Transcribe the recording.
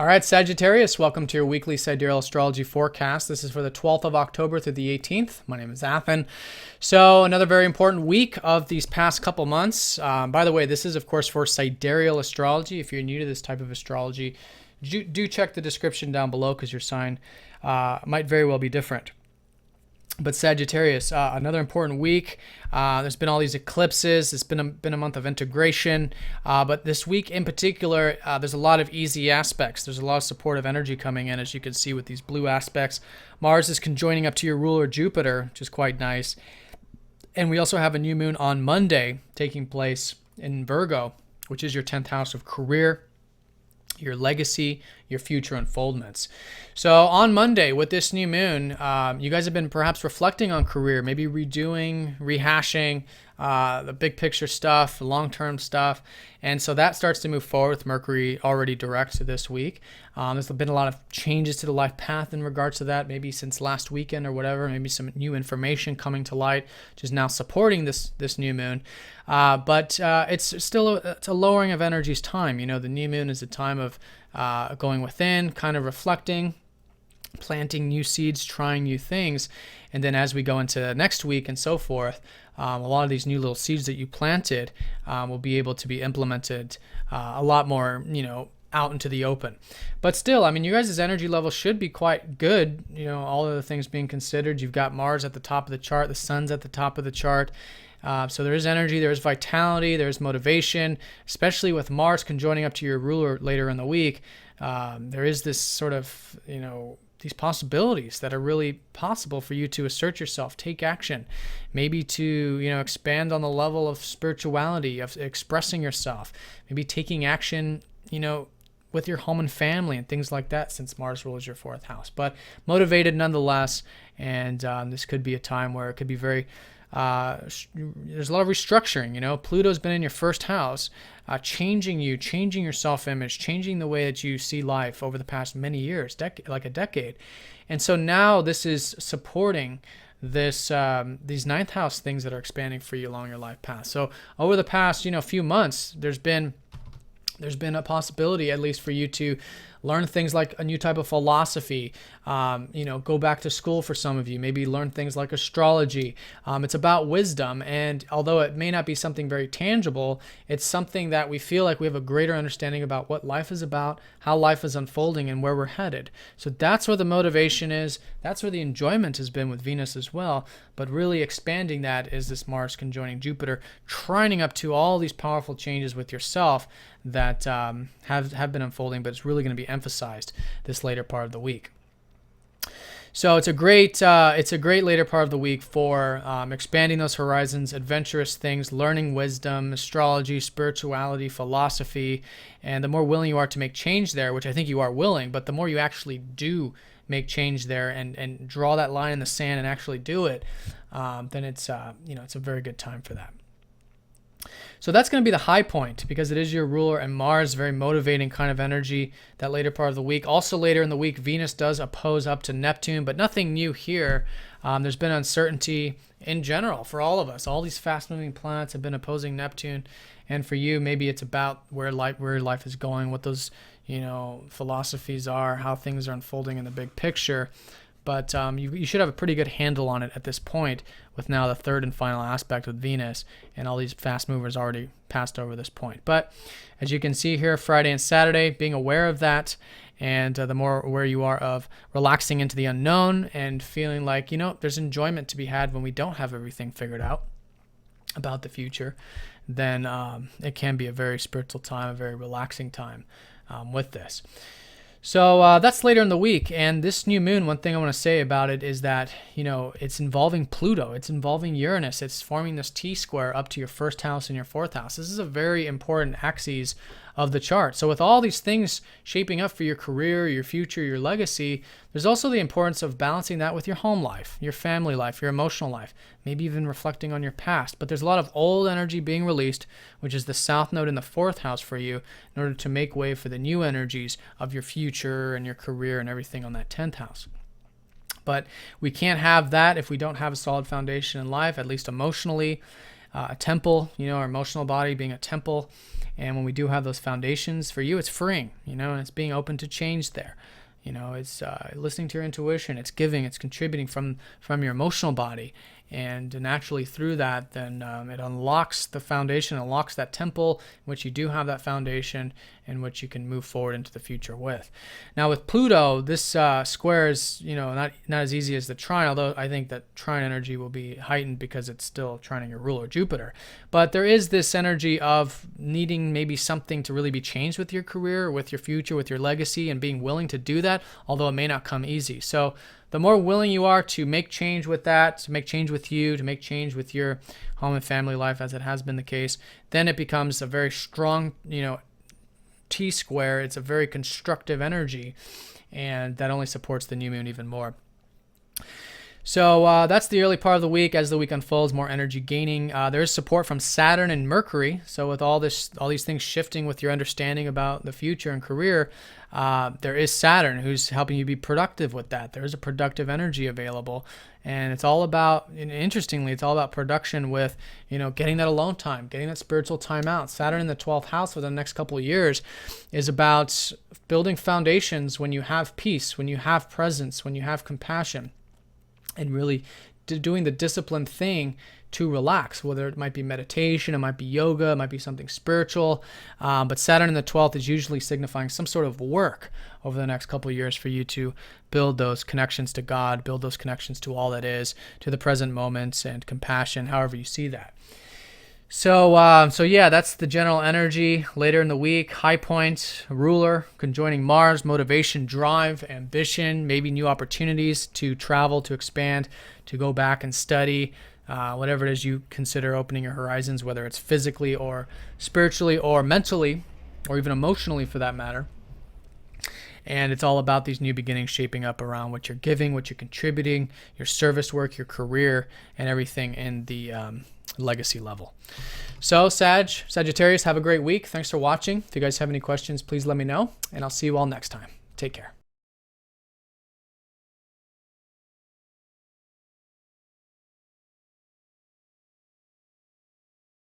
All right, Sagittarius, welcome to your weekly Sidereal astrology forecast. This is for the 12th of October through the 18th. My name is Athan. So another very important week of these past couple months. By the way, this is, of course, for Sidereal astrology. If you're new to this type of astrology, do check the description down below because your sign might very well be different. But Sagittarius, another important week. There's been all these eclipses. It's been a month of integration. But this week in particular, there's a lot of easy aspects. There's a lot of supportive energy coming in, as you can see with these blue aspects. Mars is conjoining up to your ruler Jupiter, which is quite nice. And we also have a new moon on Monday taking place in Virgo, which is your 10th house of career, your legacy, your future unfoldments. So on Monday with this new moon, you guys have been perhaps reflecting on career, maybe redoing, rehashing the big picture stuff, the long-term stuff. And so that starts to move forward with Mercury already direct to this week. There's been a lot of changes to the life path in regards to that, maybe since last weekend or whatever, maybe some new information coming to light, which is now supporting this new moon. But it's still it's a lowering of energy's time. You know, the new moon is a time of going within, kind of reflecting, planting new seeds, trying new things. And then as we go into next week and so forth, a lot of these new little seeds that you planted will be able to be implemented a lot more, out into the open. But still, I mean, you guys' energy level should be quite good, all of the things being considered. You've got Mars at the top of the chart, the Sun's at the top of the chart. So there is energy, there is vitality, there is motivation, especially with Mars conjoining up to your ruler later in the week. There is this sort of, these possibilities that are really possible for you to assert yourself, take action, maybe to, expand on the level of spirituality, of expressing yourself, maybe taking action, with your home and family and things like that, since Mars rules your fourth house. But motivated nonetheless, and this could be a time where it could be very there's a lot of restructuring. Pluto's been in your first house, changing your self-image, changing the way that you see life over the past many years, like a decade. And so now this is supporting this these ninth house things that are expanding for you along your life path. So over the past few months, there's been a possibility, at least, for you to learn things like a new type of philosophy, go back to school for some of you, maybe learn things like astrology. It's about wisdom, and although it may not be something very tangible, it's something that we feel like we have a greater understanding about what life is about, how life is unfolding, and where we're headed. So that's where the motivation is. That's where the enjoyment has been with Venus as well. But really expanding that is this Mars conjoining Jupiter, trining up to all these powerful changes with yourself that have been unfolding, but it's really going to be emphasized this later part of the week. So it's a great later part of the week for expanding those horizons, adventurous things, learning wisdom, astrology, spirituality, philosophy, and the more willing you are to make change there, which I think you are willing, but the more you actually do make change there and draw that line in the sand and actually do it, then it's it's a very good time for that. So that's going to be the high point because it is your ruler, and Mars, very motivating kind of energy that later part of the week. Also later in the week, Venus does oppose up to Neptune, but nothing new here. There's been uncertainty in general for all of us. All these fast-moving planets have been opposing Neptune, and for you, maybe it's about where life is going, what those philosophies are, how things are unfolding in the big picture. But you should have a pretty good handle on it at this point, with now the third and final aspect with Venus and all these fast movers already passed over this point. But as you can see here, Friday and Saturday, being aware of that, and the more aware you are of relaxing into the unknown and feeling like, there's enjoyment to be had when we don't have everything figured out about the future, then it can be a very spiritual time, a very relaxing time with this. So that's later in the week, and this new moon, one thing I want to say about it is that, it's involving Pluto, it's involving Uranus, it's forming this T-square up to your first house and your fourth house. This is a very important axis of the chart. So with all these things shaping up for your career, your future, your legacy, there's also the importance of balancing that with your home life, your family life, your emotional life, maybe even reflecting on your past. But there's a lot of old energy being released, which is the south node in the fourth house for you, in order to make way for the new energies of your future and your career and everything on that 10th house. But we can't have that if we don't have a solid foundation in life, at least emotionally. a temple, our emotional body being a temple. And when we do have those foundations, for you, it's freeing, and it's being open to change there. It's listening to your intuition, it's giving, it's contributing from your emotional body. And naturally through that, then it unlocks the foundation, unlocks that temple in which you do have that foundation in which you can move forward into the future with. Now with Pluto, this square is, not as easy as the trine, although I think that trine energy will be heightened because it's still trining your ruler, Jupiter. But there is this energy of needing maybe something to really be changed with your career, with your future, with your legacy, and being willing to do that, although it may not come easy. So the more willing you are to make change with that, to make change with you, to make change with your home and family life, as it has been the case, then it becomes a very strong, T square. It's a very constructive energy, and that only supports the new moon even more. So that's the early part of the week. As the week unfolds, more energy gaining. There is support from Saturn and Mercury. So with all these things shifting with your understanding about the future and career, there is Saturn who's helping you be productive with that. There is a productive energy available, and it's all about, interestingly, it's all about production with, getting that alone time, getting that spiritual time out. Saturn in the 12th house for the next couple of years is about building foundations when you have peace, when you have presence, when you have compassion, and really doing the disciplined thing to relax, whether it might be meditation, it might be yoga, it might be something spiritual. But Saturn in the 12th is usually signifying some sort of work over the next couple of years for you to build those connections to God, build those connections to all that is, to the present moments and compassion, however you see that. So yeah, that's the general energy later in the week. High point, ruler, conjoining Mars, motivation, drive, ambition, maybe new opportunities to travel, to expand, to go back and study, whatever it is you consider opening your horizons, whether it's physically or spiritually or mentally or even emotionally for that matter. And it's all about these new beginnings shaping up around what you're giving, what you're contributing, your service work, your career, and everything in the legacy level. So Sagittarius, have a great week. Thanks for watching. If you guys have any questions, please let me know, and I'll see you all next time. Take care.